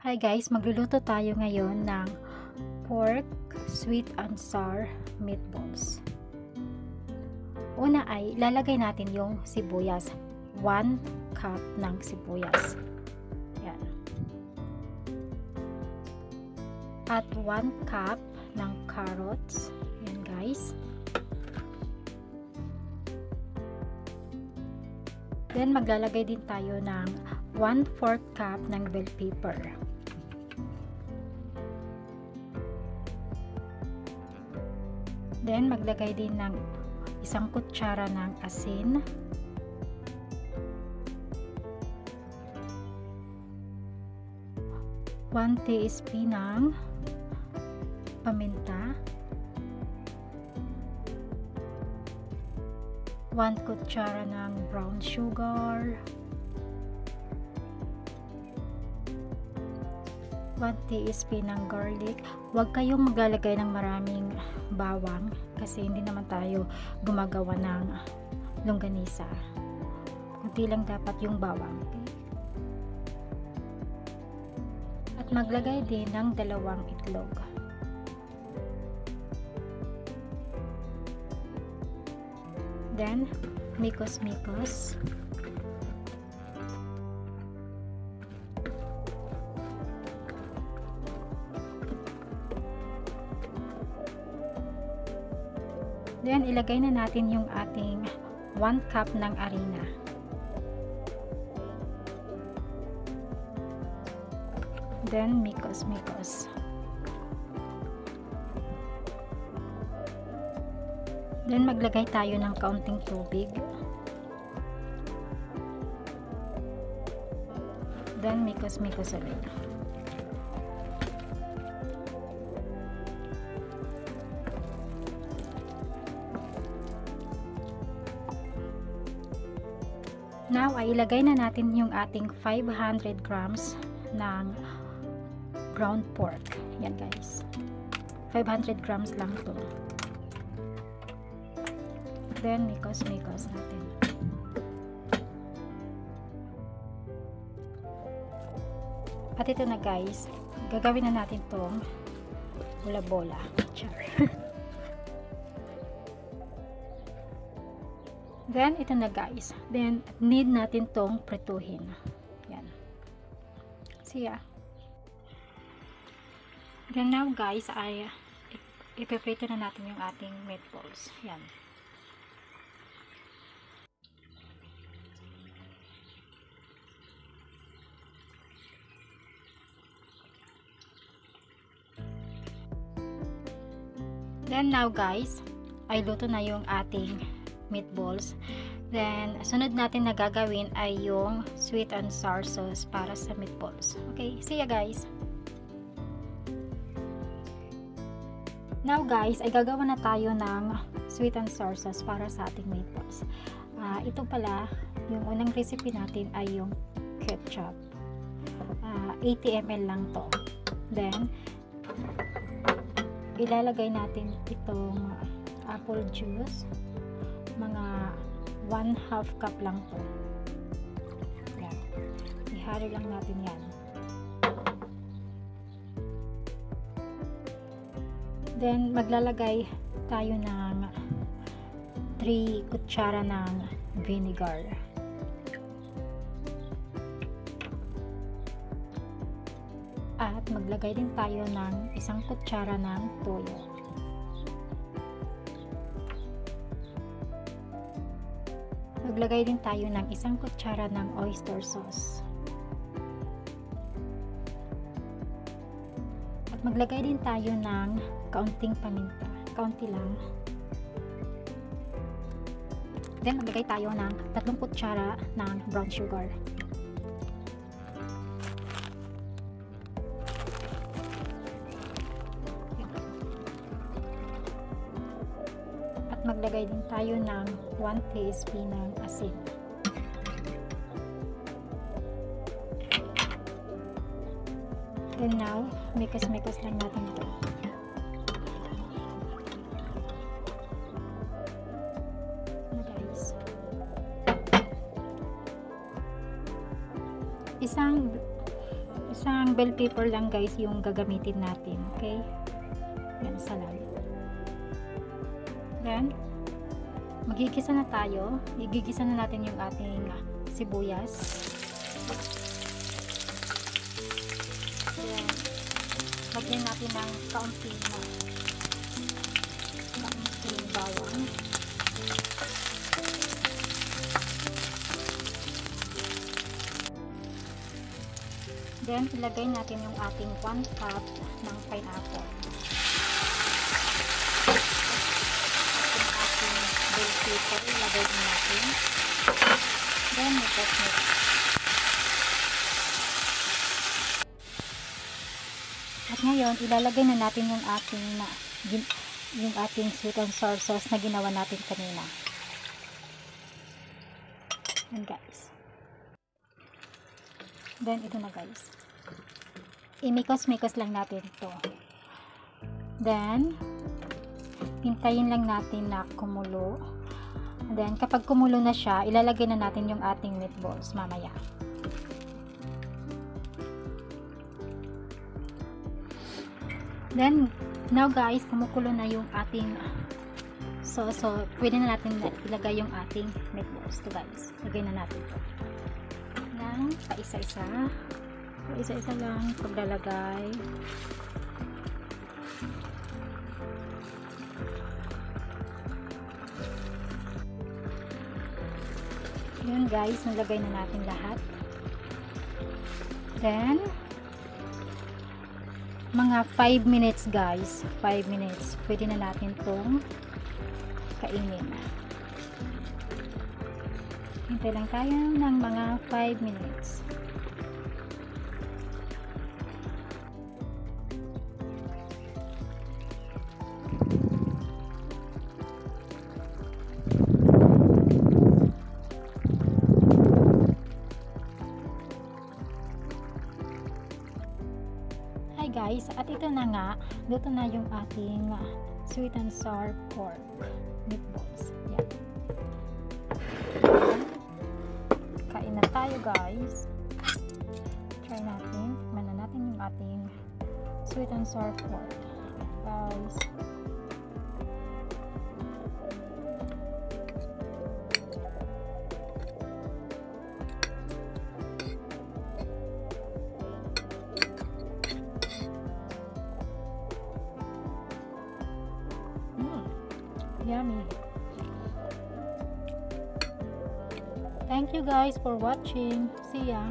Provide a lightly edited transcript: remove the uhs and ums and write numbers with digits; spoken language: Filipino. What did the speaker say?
Hi guys, magluluto tayo ngayon ng pork sweet and sour meatballs. Una ay lalagay natin yung sibuyas. 1 cup ng sibuyas. Yan. At 1 cup ng carrots. Yan guys. Then maglalagay din tayo ng 1/4 cup ng bell pepper. Then maglagay din ng 1 kutsara ng asin. One teaspoon ng paminta. 1 kutsara ng brown sugar. 1 teaspoon ng garlic. Huwag kayong maglalagay ng maraming bawang kasi hindi naman tayo gumagawa ng longganisa. Kunti lang dapat yung bawang. Okay? At maglagay din ng 2 itlog. Then, mikos-mikos. Then, ilagay na natin yung ating 1 cup ng harina. Then, mikos-mikos. Then, maglagay tayo ng kaunting tubig. Then, mikos-mikos ulit. Now, ay ilagay na natin yung ating 500 grams ng ground pork. Yan guys. 500 grams lang to. Then, mikos-mikos natin. At ito na guys, gagawin na natin tong bola-bola. Then, ito na guys. Then, need natin tong prituhin. Yan. See ya. Then now guys, ay ipiprito na natin yung ating meatballs. Yan. Then now guys, ay luto na yung ating meatballs. Then sunod natin na gagawin ay yung sweet and sour sauce para sa meatballs. Okay, see ya guys. Now guys, ay gagawa na tayo ng sweet and sour sauce para sa ating meatballs. Ito pala, yung unang recipe natin ay yung ketchup. 80 ml lang to. Then ilalagay natin itong apple juice, mga 1/2 cup lang to. Yan. Ihalo lang natin yan. Then maglalagay tayo ng 3 kutsara ng vinegar. At maglagay din tayo ng 1 kutsara ng toyo. Maglagay din tayo ng 1 kutsara ng oyster sauce. At maglagay din tayo ng kaunting paminta. Kaunti lang. Then maglagay tayo ng 3 kutsara ng brown sugar. Maglagay din tayo ng 1 teaspoon ng asin. Then now, mikos-mikos lang natin ito. Guys. Isang Parang bell pepper lang guys yung gagamitin natin. Okay? Yan sa lalim. Then, magigisa na tayo. Igigisa na natin yung ating sibuyas. Then, lagyan natin ng kaunting bawang. Then, ilagay natin yung ating 1 cup ng pineapple. At yung ating bell pepper, ilagay din natin. Then, mix. At ngayon, ilalagay na natin yung ating sweet and sour sauce na ginawa natin kanina. Yan guys. Then, ito na guys. Imikos-mikos lang natin ito. Then, hintayin lang natin na kumulo. Then, kapag kumulo na siya, ilalagay na natin yung ating meatballs mamaya. Then, now guys, kumukulo na yung ating sauce. So, pwede na natin ilagay yung ating meatballs. Ito guys, lagay na natin ito. Nang paisa-isa. Paisa-isa lang paglalagay. Yun guys, nalagay na natin lahat. Then, mga 5 minutes guys. 5 minutes. Pwede na natin itong kainin. Hintay lang tayo ng mga 5 minutes. Hi guys, at ito na nga, luto na yung ating sweet and sour pork meatballs. Yan. Kain na tayo guys. Try natin. Tikman na natin yung ating sweet and sour pork. Guys. Yummy. Thank you guys for watching. See ya.